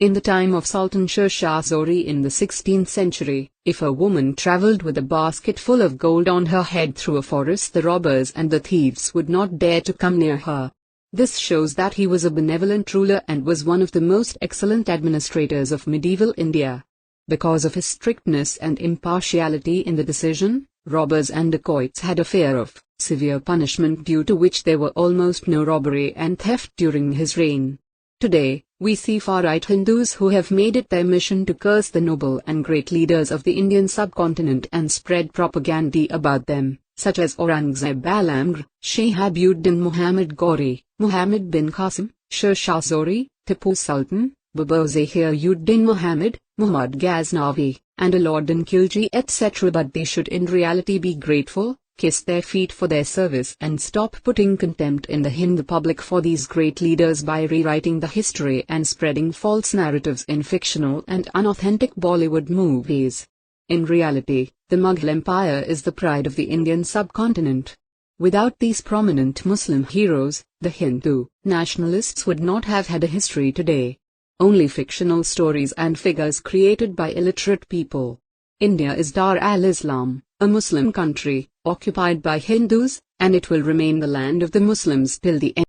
In the time of Sultan SHAH Suri in the 16th century, if a woman traveled with a basket full of gold on her head through a forest, the robbers and the thieves would not dare to come near her. This shows that he was a benevolent ruler and was one of the most excellent administrators of medieval India. Because of his strictness and impartiality in the decision, robbers and dacoits had a fear of severe punishment, due to which there were almost no robbery and theft during his reign. Today, we see far-right Hindus who have made it their mission to curse the noble and great leaders of the Indian subcontinent and spread propaganda about them, such as Aurangzeb Alamgir, Shihabuddin Muhammad Ghori, Muhammad bin Qasim, Sher Shah Suri, Tipu Sultan, Babur Zahiruddin Muhammad, Muhammad Ghaznavi, and Alauddin Khilji, etc. But they should in reality be grateful, kiss their feet for their service, and stop putting contempt in the Hindu public for these great leaders by rewriting the history and spreading false narratives in fictional and unauthentic Bollywood movies. In reality, the Mughal Empire is the pride of the Indian subcontinent. Without these prominent Muslim heroes, the Hindu nationalists would not have had a history today. Only fictional stories and figures created by illiterate people. India is Dar al-Islam, a Muslim country, occupied by Hindus, and it will remain the land of the Muslims till the end.